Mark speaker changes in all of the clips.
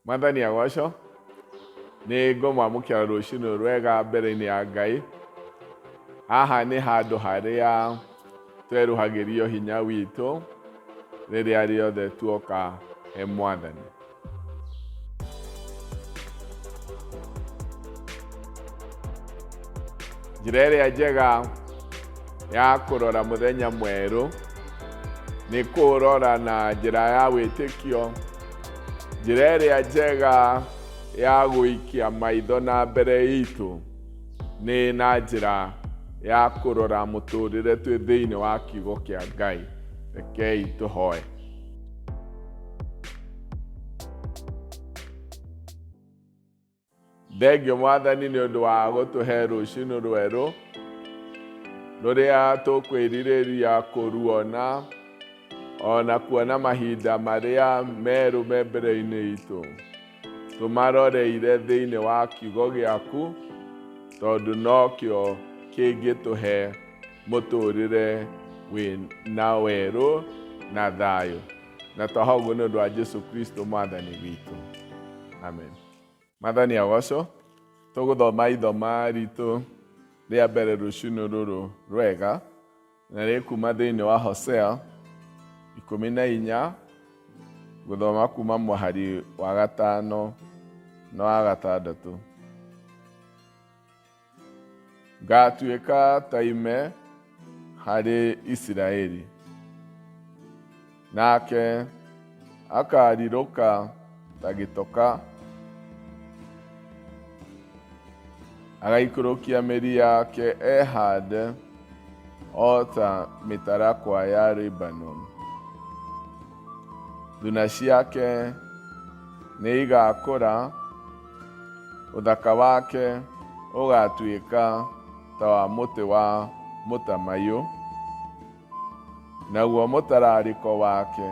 Speaker 1: Mwathani agocwo nĩ ngũmwamũkĩra rũciinĩ rwega mbere-inĩ ya Ngai. Haha nĩ handũ harĩa twerũhagĩrio hinya witũ rĩrĩa rĩothe tuoka he Mwathani. Njĩra ĩrĩa njega ya kũrora mũthenya mwerũ nĩ kũrora na njĩra ya wĩtĩkio. Njĩra ĩrĩa njega ya gũikia maitho na mbere itũ nĩ na njĩra ya kũrora mũtũrĩre twĩ thĩinĩ wa kiugo kĩa Ngai. Rekei tũhoe. Thengio Mwathani nĩ ũndũ wa gũtũhe rũciinĩ rwerũ rũrĩa tũkwĩrirĩria kũruona ona kuona mahinda marĩa merũ me mbere-inĩ itũ. Tũmaroreire thĩinĩ wa kiugo gĩaku tondũ nokĩo kĩngĩtũhe mũtũrĩre wĩna werũ na thayũ. Na twahoguo nĩ ũndũ wa Jesu Kristo Mwathani witũ. Amen. Mwathani agocwo, tũgũthoma ithoma ritũ rĩa mbere rũciinĩ rũrũ rwega na rĩkuma thĩinĩ wa P.C.E.A 14 gũthoma kuma mũhari wa 5 na wa 6. Ngatuĩka ta ime harĩ Isiraeli, nake akarirũka ta gĩtoka, agaikũrũkia mĩri yake ehande o ta mĩtarakwa ya Lebanon. Thuna ciake nĩ igakũra, ũthaka wake ũgatuĩka ta wa mũtĩ wa mũtamaiyũ, naguo mũtararĩko wake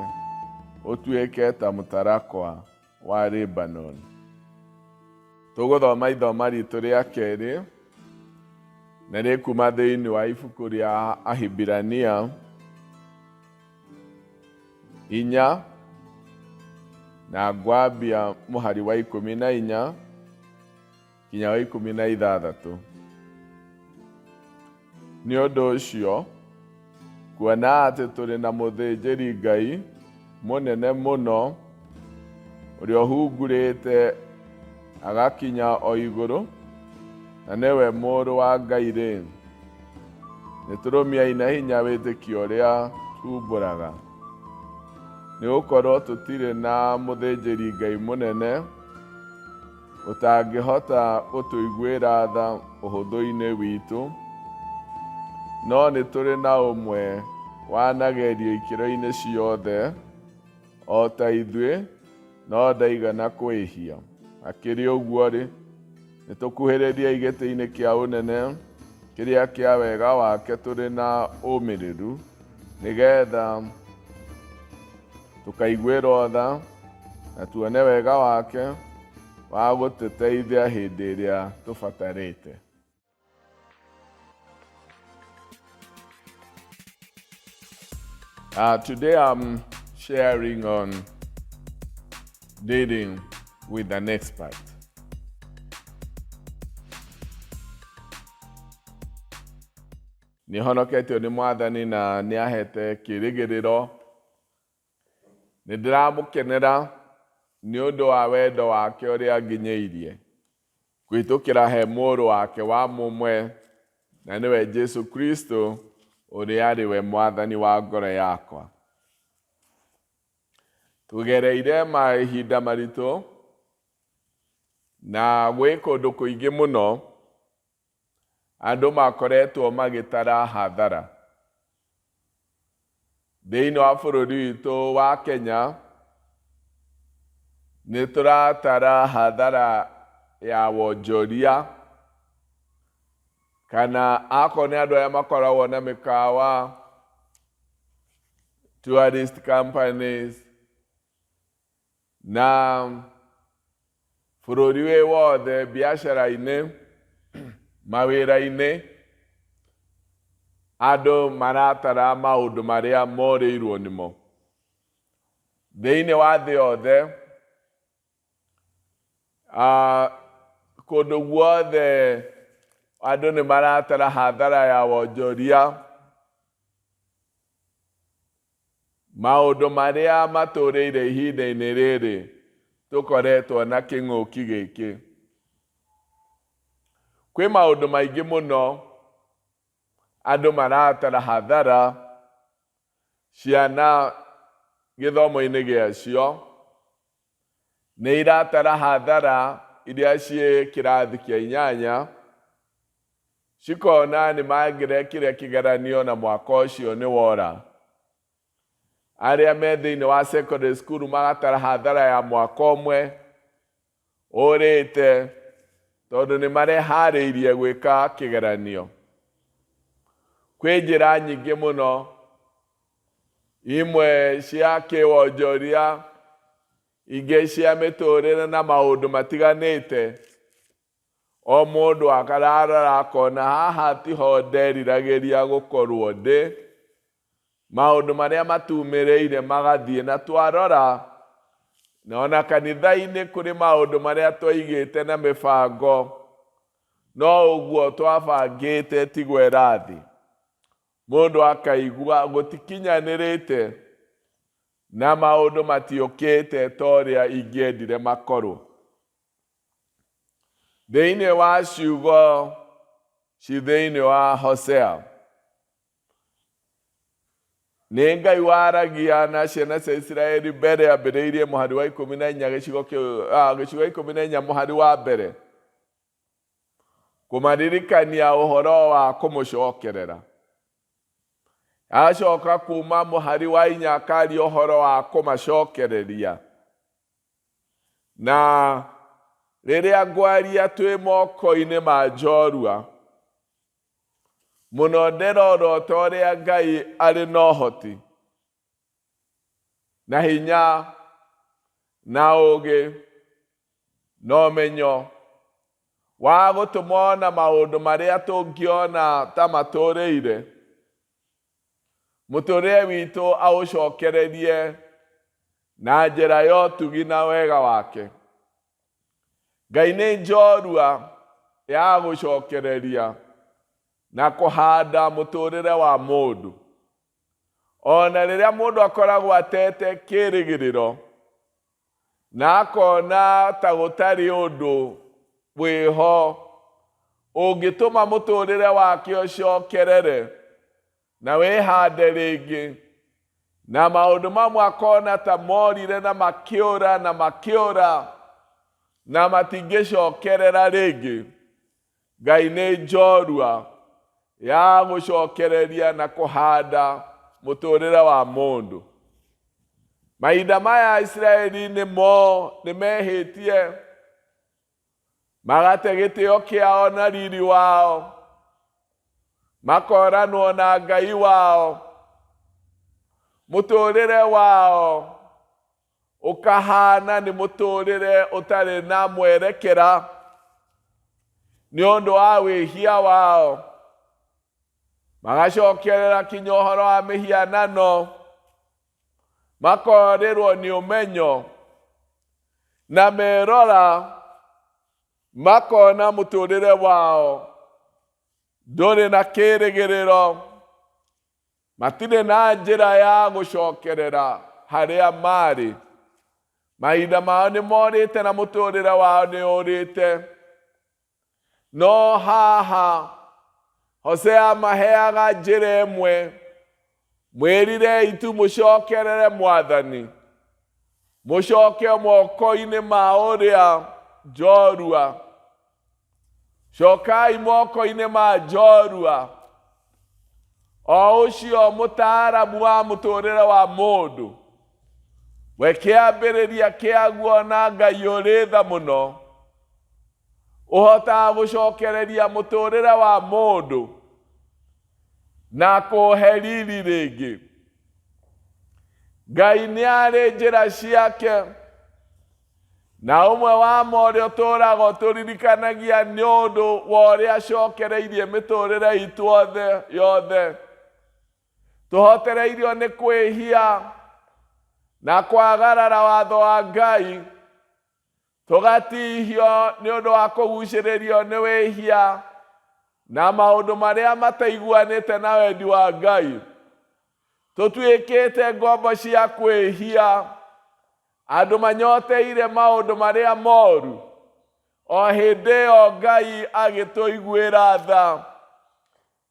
Speaker 1: ũtuĩke ta mũtarakwa wa Lebanon. Tũgũthoma ithoma ritũ rĩa kerĩ na rĩkuma thĩinĩ wa ibuku rĩa Ahibirania 4 na ngwambia mũhari wa 14 kinya wa 16. Nĩ ũndũ ũcio, kuona atĩ tũrĩ na mũthĩnjĩri Ngai mũnene mũno ũrĩa ũhungurĩte agakinya o igũrũ, na nĩwe mũrũ wa Ngai-rĩ, nĩtũrũmiai na hinya wĩtĩkio ũrĩa tumbũraga. Nĩgũkorwo tũtirĩ na mũthĩnjĩri Ngai mũnene ũtangĩhota gũtũiguĩra tha ũhũthũ-inĩ witũ, no nĩ tũrĩ na ũmwe wanagerio ikĩro-inĩ ciothe o ta ithuĩ, no ndaigana kwĩhia. Akĩrĩ ũguo-rĩ, nĩtũkuhĩrĩria gĩtĩ-inĩ kĩa ũnene kĩrĩa kĩa wega wake tũrĩ na ũmĩrĩru, nĩgetha tũkaiguĩrwo tha na tuone wega wake wa gũtũteithia hĩndĩ ĩrĩa tũbatarĩte. Today I'm sharing on dealing with an expert. Nĩhonoketio nĩ Mwathani na nĩahete kĩĩrĩgĩrĩro. Nĩndĩramũkenera nĩ ũndũ wa wendo wake ũrĩa nginyĩirie kũhĩtũkĩra he mũrũ wake wa mũmwe, na nĩwe Jesu Kristo ũrĩa arĩ we Mwathani wa ngoro yakwa. Tũgereire mahinda maritũ na gwĩ kũndũ kũingĩ mũno andũ makoretwo magĩtara hathara. Thĩinĩ wa bũrũri witũ wa Kenya nĩ tũratara hathara ya wonjoria, kana akorwo nĩ andũ arĩa makoragwo na mĩkawa, tourist companies, na bũrũri wĩ wothe biacara-inĩ, mawĩra-inĩ, andũ maratara maũndũ marĩa morĩirwo nĩmo. Thĩinĩ wa thĩ yothe kũndũ guothe andũ nĩ maratara hathara ya wonjoria. Maũndũ marĩa matũrĩire ihinda-inĩ rĩrĩ tũkoretwo na kĩng'ũki gĩkĩ. Kwĩ maũndũ maingĩ mũno andũ maratara hathara, ciana gĩthomo-inĩ gĩacio nĩ iratara hathara iria ciĩ kĩrathi kĩa 8, cikona nĩ mangĩrekire kĩgeranio na mwaka ũcio nĩ wora. Arĩa me thĩinĩ wa secondary school magatara hathara ya mwaka ũmwe ũrĩte tondũ nĩ mareharĩirie gwĩka kĩgeranio. Kwĩ njĩra nyingĩ mũno, imwe cia kĩwonjoria, ingĩ cia mĩtũrĩre na maũndũ matiganĩte. O mũndũ akararora akona haha tiho nderiragĩria gũkorwo ndĩ. Maũndũ marĩa matumĩrĩire magathiĩ, na twarora na ona kanitha-inĩ kũrĩ maũndũ marĩa twaigĩte na mĩbango, no ũguo twabangĩte tigwo ĩrathi. Mũndũ akaigua gũtikinyanĩrĩte na maũndũ matiũkĩte ta ũrĩa ingĩendire makorwo. Thĩinĩ wa ciugo ci thĩinĩ wa Hosea, nĩ Ngai waragia na ciana cia Isiraeli mbere ambĩrĩirie mũhari wa 14 gĩcigo 14 mũhari wa mbere, kũmaririkania ũhoro wa kũmũcokerera. Acoka kuma mũhari wa 4 akaria ũhoro wa kũmacokereria. Na rĩrĩa ngwaria twĩ moko-inĩ ma njorua, mũno nderorota ũrĩa Ngai arĩ na ũhoti na hinya na ũũgĩ na ũmenyo wa gũtũma ona maũndũ marĩa tũngĩona ta matũrĩire, mũtũrĩre witũ aũcokererie na njĩra ya ũtugi na wega wake. Ngai nĩ njorua ya gũcokereria na kũhanda mũtũrĩre wa mũndũ. Ona rĩrĩa mũndũ akoragwo atete kĩĩrĩgĩrĩro na akona ta gũtarĩ ũndũ wĩho ũngĩtũma mũtũrĩre wake ũcokerere na wĩhande rĩngĩ, na maũndũ mamwe akona ta morire na makĩũra na matingĩcokerera rĩngĩ, Ngai nĩ njorua ya gũcokereria na kũhanda mũtũrĩre wa mũndũ. Mahinda maya Isiraeli nĩ mehĩtie, magate gĩtĩo kĩao na riri wao, makoranwo na Ngai wao. Mũtũrĩre wao ũkahana nĩ mũtũrĩre ũtarĩ na mwerekera nĩ ũndũ wa wĩhia wao. Magacokerera kinya ũhoro wa mĩhianano, makorĩrwo nĩ ũmenyo na merora, makona mũtũrĩre wao ndũrĩ na kĩĩrĩgĩrĩro, matirĩ na njĩra ya gũcokerera harĩa marĩ. Mahinda mao nĩ morĩte na mũtũrĩre wao nĩ ũrĩte. No haha Hosea maheaga njĩra ĩmwe, mwĩrirei tu mũcokerere Mwathani, mũcoke moko-inĩ ma ũrĩa njorua. Cokai moko-inĩ ma njorua, o ũcio mũtaaramu wa mũtũrĩre wa mũndũ, we kĩambĩrĩria kĩaguo na Ngai ũrĩ tha mũno, ũhotaga gũcokereria mũtũrĩre wa mũndũ na kũũhe riri rĩngĩ. Ngai nĩ arĩ njĩra ciake, na ũmwe wa ũrĩa ũtũũraga ũtũririkanagia nĩ ũndũ wa ũrĩa acokereirie mĩtũrĩre itũ yothe. Tũhotereirio nĩ kwĩhia na kwagarara watho wa Ngai, Tũgatihio nĩ ũndũ wa kũgucĩrĩrio nĩ wĩhia na maũndũ marĩa mataiguanĩte na wendi wa Ngai. Tũtuĩkĩte ngombo cia kwĩhia, andũ manyoteire maũndũ marĩa moru. O hĩndĩ ĩyo Ngai agĩtũiguĩra tha,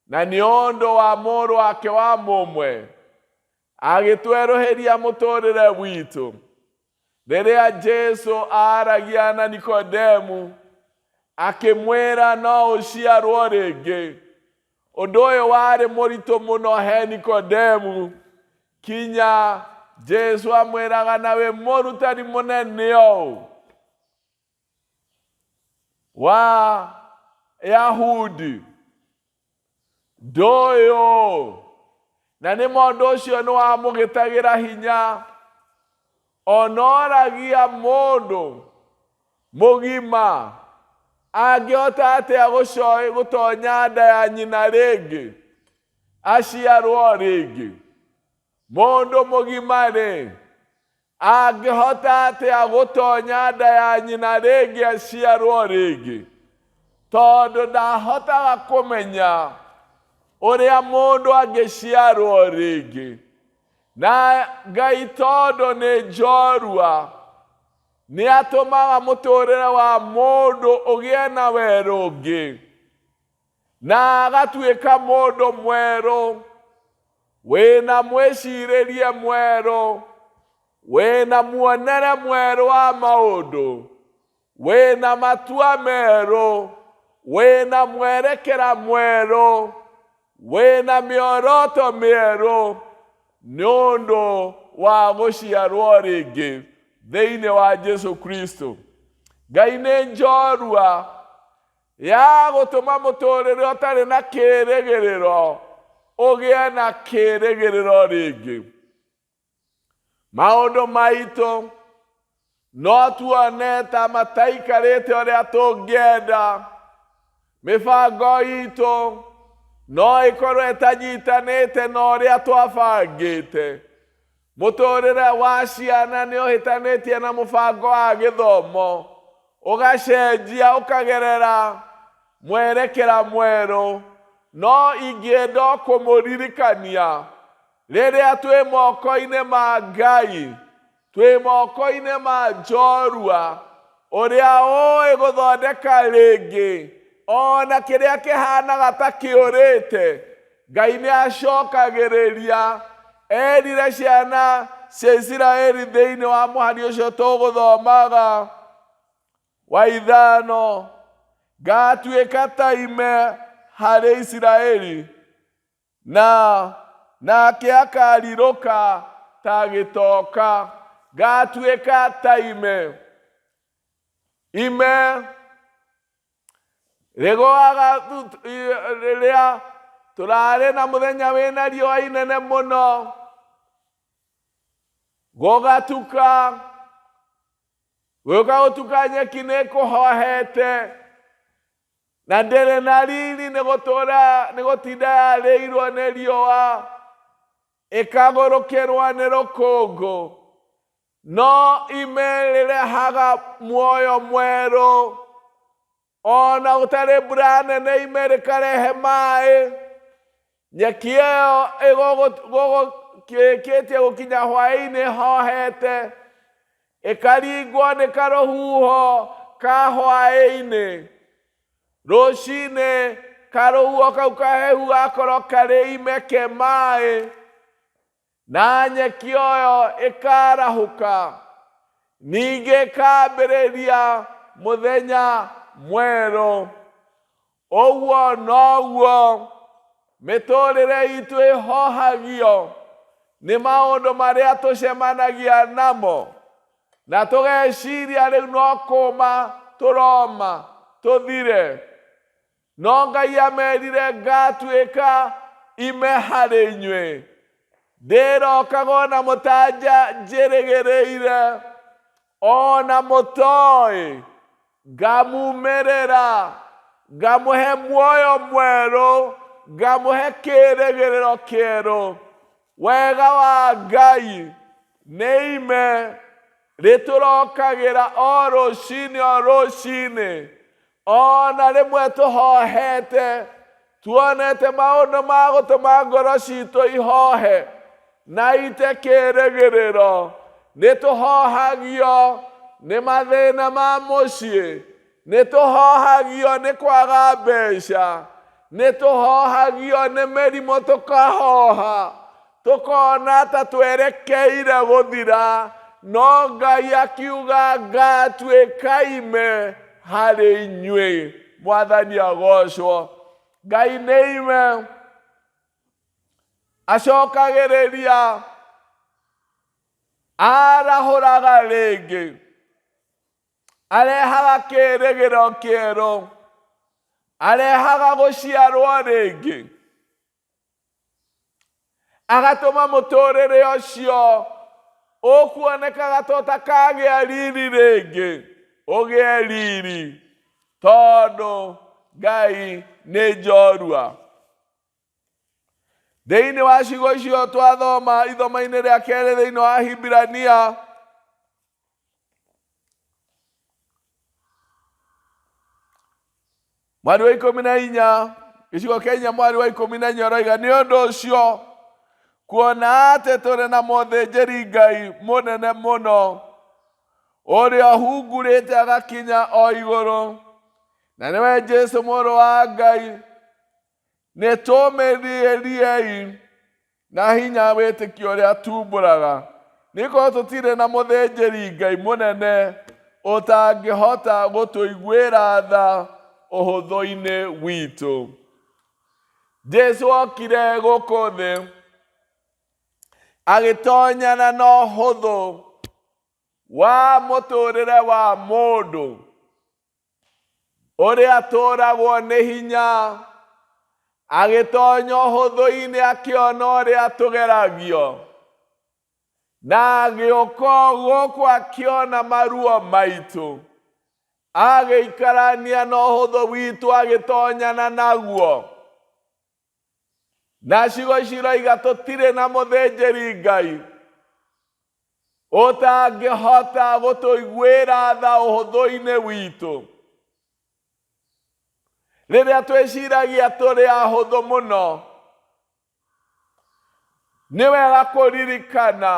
Speaker 1: na nĩ ũndũ wa mũrũ wake wa mũmwe agĩtwerũhĩria mũtũrĩre witũ. Rĩrĩa Jesu aragia na Nikodemu akĩmwĩra no ũciarwo rĩngĩ, ũndũ ũyũ warĩ mũritũ mũno he Nikodemu, kinya Jesu amwĩraga na wĩ mũrutani mũnene ũũ wa Yahudi, ndũyũ. Na nĩ mũndũ ũcio nĩ wamũgĩtagĩra hinya, onoragia mũndũ mũgima angĩhota atĩa gũtonya nda ya nyina rĩngĩ, aciarwo rĩngĩ. Mũndũ mũgima rĩ angĩhota atĩa gũtonya nda ya nyina rĩngĩ, aciarwo rĩngĩ, tondũ ndahotaga kũmenya ũrĩa mũndũ angĩciarwo rĩngĩ. Na Ngai tondũ nĩ njorua, nĩ atũmaga mũtũrĩre wa mũndũ ũgĩe na werũ ũngĩ, na agatuĩka mũndũ mwerũ, wĩna mwĩcirĩrie mwerũ, wĩna muonere mwerũ wa maũndũ, wĩna matua merũ, wĩna mwerekera mwerũ, wĩna mĩoroto mĩerũ, nĩ ũndũ wa gũciarwo rĩngĩ thĩinĩ wa Jesu Kristo. Ngai nĩ njorua ya gũtũma mũtũrĩre ũtarĩ na kĩĩrĩgĩrĩro ũgĩe na kĩĩrĩgĩrĩro rĩngĩ. Maũndũ maitũ no tuone ta mataikarĩte ũrĩa tũngĩenda. Mĩbango itũ no ĩkorwo ĩtanyitanĩte na ũrĩa twabangĩte. Mũtũrĩre wa ciana nĩ ũhĩtanĩtie na mũbango wa gĩthomo, ũgacenjia ũkagerera mwerekera mwerũ. No ingĩenda kũmũririkania, rĩrĩa twĩ moko-inĩ ma Ngai, twĩ moko-inĩ ma njorua ũrĩa ũĩ gũthondeka rĩngĩ ona kĩrĩa kĩhanaga ta kĩũrĩte. Ngai nĩ acokagĩrĩria. Erire ciana cia Isiraeli thĩinĩ wa mũhari ũcio tũgũthomaga wa 5, ngatuĩka ta ime harĩ Isiraeli, nake akarirũka ta gĩtoka. Ngatuĩka ta ime. Ime rĩgũaga rĩrĩa tũrarĩ na mũthenya wĩna riũa inene mũno, gũgatuka, gũka gũtuka nyeki nĩ kũhohete, na ndĩrĩ na riri nĩ gũtinda yarĩirwo nĩ riũa, ĩkagũrũkĩrwo nĩ rũkũngũ. No ime rĩrehaga muoyo mwerũ, ona gũtarĩ mbura nene ime rĩkarehe maĩ. Nyeki ĩyo ĩgũkĩtie gũkinya hwaĩ-inĩ hohete, ĩkaringwo nĩ karũhuho ka hwaĩ-inĩ. Rũcinĩ karũhuho kau kahehu gakorwo karĩ ime ke maĩ, na nyeki ĩyo ĩkarahũka. Ningĩ ĩkambĩrĩria mũthenya mwerũ. Ũguo noguo mĩtũrĩre itũ ĩhohagio nĩ maũndũ marĩa tũcemanagia namo, na tũgeciria rĩu no kũma tũroma tũthire. No Ngai amerire ngatuĩka ime harĩ inyuĩ, ndĩrokaga na mũtanja njĩrĩgĩrĩire, ona mũtoĩ, ngamumĩrĩra, ngamũhe muoyo mwerũ, ngamũhe kĩĩrĩgĩrĩro kĩerũ. Wega wa Ngai nĩ ime rĩtũrokagĩra o rũcinĩ ona rĩmwe tũhohete tuonete maũndũ ma gũtũma ngoro citũ ihohe na itekĩrĩgĩrĩro. Nĩtũhohagio nĩ mathĩna ma mũciĩ, nĩtũhohagio nĩ kwaga mbeca, nĩtũhohagio nĩ mĩrimũ tũkahoha tũkona ta twerekeire gũthira, no Ngai akiuga ngatuĩka ime harĩ inyuĩ. Mwathani agocwo. Ngai nĩ ime, acokagĩrĩria, arahũraga rĩngĩ, arehaga kĩĩrĩgĩro kĩerũ, arehaga gũciarwo rĩngĩ, agatũma mũtũrĩre ũcio ũkuonekaga ta ũtakagĩa riri rĩngĩ ũgĩe riri, tondũ Ngai nĩ njorua. Thĩinĩ wa ciugo icio twathoma ithomo-inĩ rĩa kerĩ thĩinĩ wa Hibirania, mweri wa 14, gĩcigo kĩa 4 mweri wa 14 ũroiga, nĩ ũndũ ũcio kuona atĩ tũrĩ na mũthĩnjĩri Ngai mũnene mũno ũrĩa ũhungurĩte agakinya o igũrũ, na nĩwe Jesũ mũrũ wa Ngai, nĩtũmĩrĩriei na hinya wĩtĩkio ũrĩa tumbũraga, nĩkorwo tũtirĩ na mũthĩnjĩri Ngai mũnene ũtangĩhota gũtũiguĩra tha ũhũthũ-inĩ witũ. Jesũ okire gũkũ thĩ agĩtonyana na ũhũthũ wa mũtũrĩre wa mũndũ ũrĩa atũragwo nĩ hinya, agĩtonya ũhũthũ-inĩ akĩona ũrĩa tũgeragio, na agĩũka gũkũ akĩona maruo maitũ, agĩikarania na ũhũthũ witũ agĩtonyana naguo. Na ciugo ici iroiga tũtirĩ na mũthĩnjĩri Ngai ũtangĩhota gũtũiguĩra tha ũhũthũ-inĩ witũ. Rĩrĩa twĩciragia tũrĩ ahũthũ mũno, nĩ wega kũririkana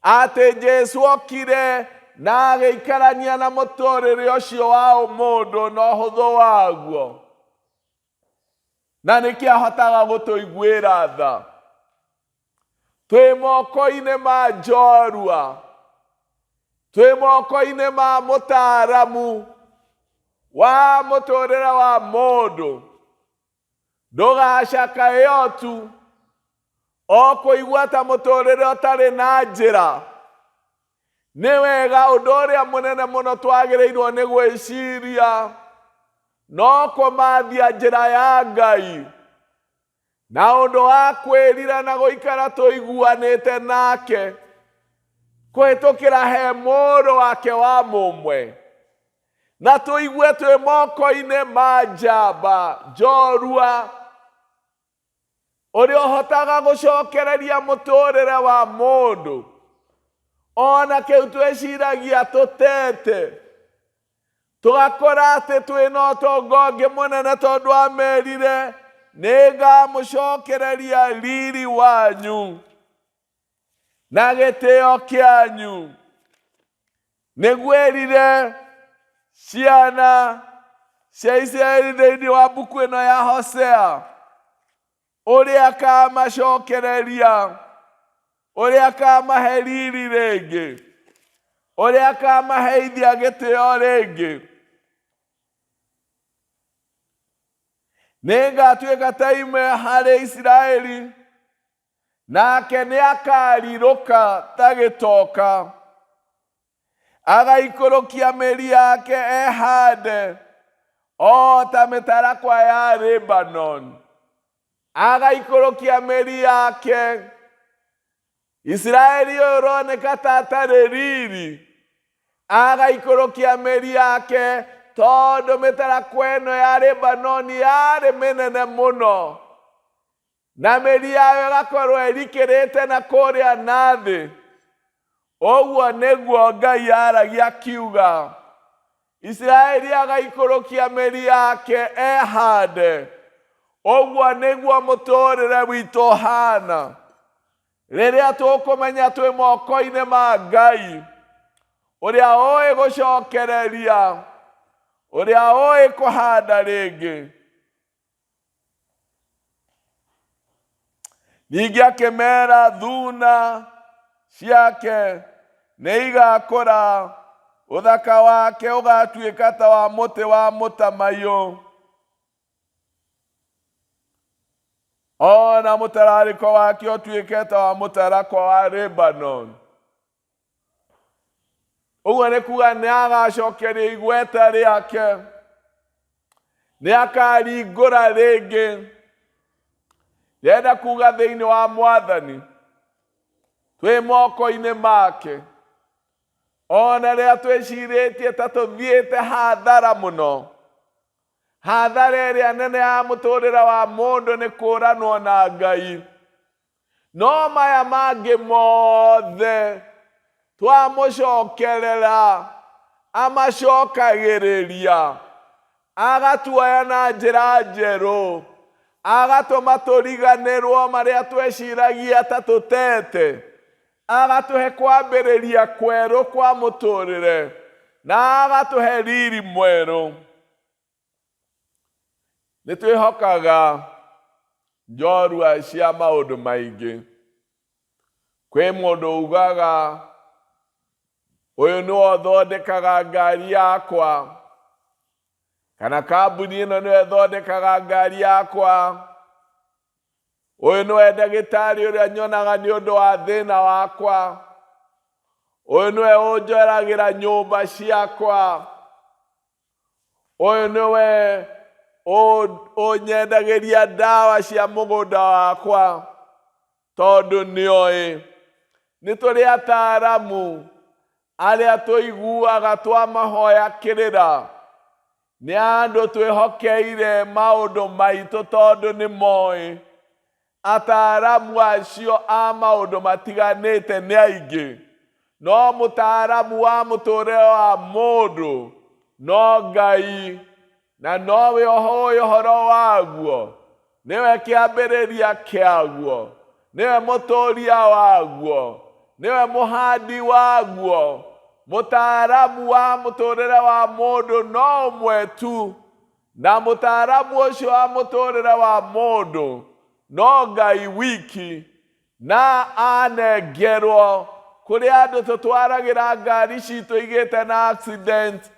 Speaker 1: atĩ Jesũ okire na agĩikarania na mũtũrĩre ũcio wa ũmũndũ na ũhũthũ waguo, na nĩkĩ ahotaga gũtũiguĩra tha. Twĩ moko-inĩ ma njorua, twĩ moko-inĩ ma mũtaaramu wa mũtũrĩre wa mũndũ. Ndũgacakae o tu o kũigua ta mũtũrĩre ũtarĩ na njĩra. Nĩ wega, ũndũ ũrĩa mũnene mũno twagĩrĩirwo nĩ gwĩciria no kũmathia njĩra ya Ngai, na ũndũ wa kwĩrira na gũikara tũiguanĩte nake kũhĩtũkĩra he mũrũ wake wa mũmwe, na tũigue twĩ moko-inĩ ma njamba njorua ũrĩa ũhotaga gũcokereria mũtũrĩre wa mũndũ ona kĩu twĩciragia tũtete, tũgakora atĩ twĩna ũtonga ũngĩ mũnene tondũ amerire nĩngamũcokereria riri wanyu na gĩtĩo kĩanyu. Nĩguo erire ciana cia Isiraeli thĩinĩ wa mbuku ĩno ya Hosea ũrĩa akamacokereria, ũrĩa akamahe riri rĩngĩ, ũrĩa akamaheithia gĩtĩo rĩngĩ. Nĩngatuĩka ta ime harĩ Isiraeli, nake nĩakarirũka ta gĩtoka, agaikũrũkia mĩri yake ehande o ta mĩtarakwa ya Lebanon, agaikũrũkia mĩri yake. Isiraeli ũroneka ta atarĩ riri, agaikũrũkia mĩri yake tondũ mĩtarakwa ĩno ya Lebanoni yarĩ mĩnene mũno, na mĩri yayo ĩgakorwo ĩrikĩrĩte na kũrĩa nathĩ. Oguo nĩguo Ngai aragia akiuga Isiraeli agaikũrũkia mĩri yake ehande. Oguo nĩguo mũtũrĩre witũ hana. Rĩrĩa tũkũmenya twĩ moko-inĩ ma Ngai, ũrĩa ũĩ gũcokereria, ũrĩa ũĩ kũhanda rĩngĩ. Ningĩ akĩmera thuna ciake nĩigakũra, ũthaka wake ũgatuĩka ta wa mũtĩ wa mũtamaiyũ. Ona mũtararĩko wake ũtuĩke ta wa mũtarakwa wa Lebanon. Ũguo nĩ kuga nĩagacokeria igweta rĩake, nĩakaringũra rĩngĩ. Yenda kuga thĩinĩ wa Mwathani twĩ moko-inĩ make. Ona rĩrĩa twĩcirĩtie ta tũthiĩte hathara mũno, hathara ĩrĩa nene ya mũtũrĩre wa mũndũ nĩ kũũranwo na Ngai. No maya mangĩ mothe twamũcokerera, amacokagĩrĩria, agatuoya na njĩra njerũ, agatũma tũriganĩrwo marĩa tweciragia ta tũtete, agatũhe kwambĩrĩria kwerũ kwa mũtũrĩre, na agatũhe riri mwerũ. Nĩtwĩhokaga njorua cia maũndũ maingĩ. Kwĩ mũndũ ugaga ũyũ nĩwe ũthondekaga ngari yakwa, kana kambuni ĩno nĩwe ĩthondekaga ngari yakwa, ũyũ nĩwe ndagĩtarĩ ũrĩa nyonaga nĩ ũndũ wa thĩna wakwa, ũyũ nĩwe ũnjoragĩra nyũmba ciakwa, ũyũ nĩwe ũnyendagĩria ndawa cia mũgũnda wakwa, tondũ nĩoĩ. Nĩ tũrĩ ataaramu arĩa tũiguaga twamahoya kĩrĩra, nĩ andũ twĩhokeire maũndũ maitũ tondũ nĩ moĩ. Ataaramu acio a maũndũ matiganĩte nĩ aingĩ, no mũtaaramu wa mũtũrĩre wa mũndũ no Ngai, na nowe ũĩ ũhoro waguo, nĩwe kĩambĩrĩria kĩaguo, nĩwe mũtũria waguo, nĩwe mũhandi waguo. Mũtaaramu wa mũtũrĩre wa mũndũ no ũmwe tu, na mũtaaramu ũcio wa mũtũrĩre wa mũndũ no Ngai wiki, na anengerwo kũrĩ andũ tũtwaragĩra ngari citũ igĩte na accident,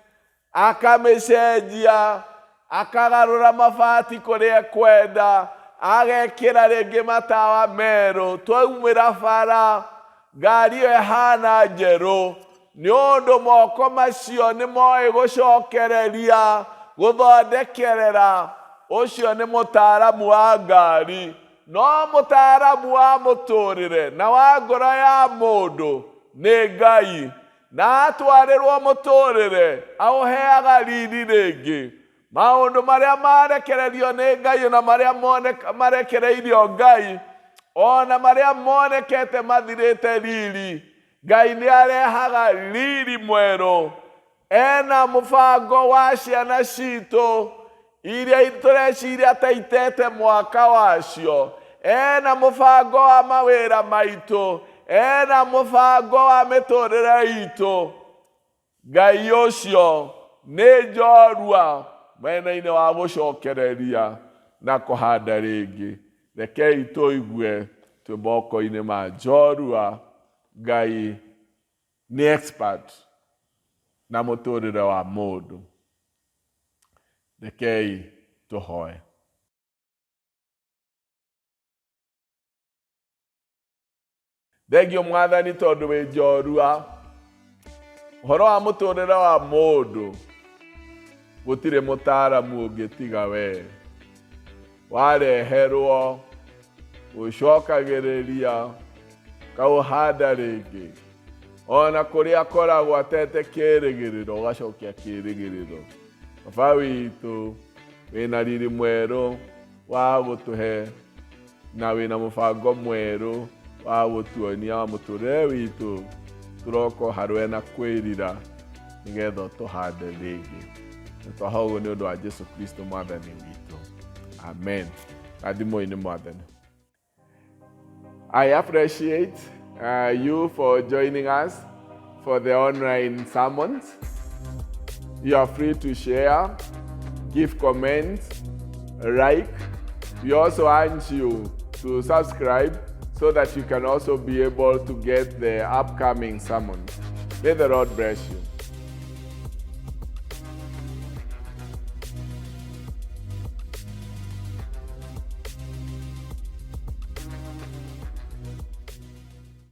Speaker 1: akamĩcenjia, akagarũra mabati kũrĩa ekwenda, agekĩra rĩngĩ matawa merũ, twaumĩra bara ngari ĩyo ĩhana njerũ. Nĩ ũndũ moko macio nĩ moĩ gũcokereria, gũthondekerera. Ũcio nĩ mũtaaramu wa ngari. No mũtaaramu wa mũtũrĩre na wa ngoro ya mũndũ nĩ Ngai, na atwarĩrwo mũtũrĩre aũheaga riri rĩngĩ. Maũndũ marĩa marekererio nĩ Ngai na marĩa marekereirio Ngai, ona marĩa monekete mathirĩte riri, Ngai nĩ arehaga riri mwerũ. Ena mũbango wa ciana citũ iria tũreciria ta itete mwaka wacio. Ena mũbango wa mawĩra maitũ, ena mũbango wa mĩtũrĩre itũ. Ngai ũcio nĩ njorua mwena-inĩ wa gũcokereria na kũhanda rĩngĩ. Rekei tũigue twĩ moko-inĩ ma njorua. Ngai nĩ expert na mũtũrĩre wa mũndũ. Rekei tũhoe. Thengio Mwathani tondũ wĩ njorua. Ũhoro wa mũtũrĩre wa mũndũ gũtirĩ mũtaaramu ũngĩ tiga we. Wareherwo ũcokagĩrĩria, kaũhanda rĩngĩ. Ona kũrĩa akoragwo atete kĩĩrĩgĩrĩro, ũgacokia kĩĩrĩgĩrĩro. Baba witũ wĩna riri mwerũ wa gũtũhe, na wĩna mũbango mwerũ wa gũtuonia wa mũtũrĩre witũ. turoko harwe na kwirira nigetha tuhande rĩngĩ. Nĩtwahoya ũguo nĩ ũndũ wa Jesu Kristo mwathani witũ. Amen. Rathimo-inĩ mwathani. I appreciate you for joining us for the online sermons. You are free to share, give comments, like. We also urge you to subscribe so that you can also be able to get the upcoming sermons. May the Lord bless you.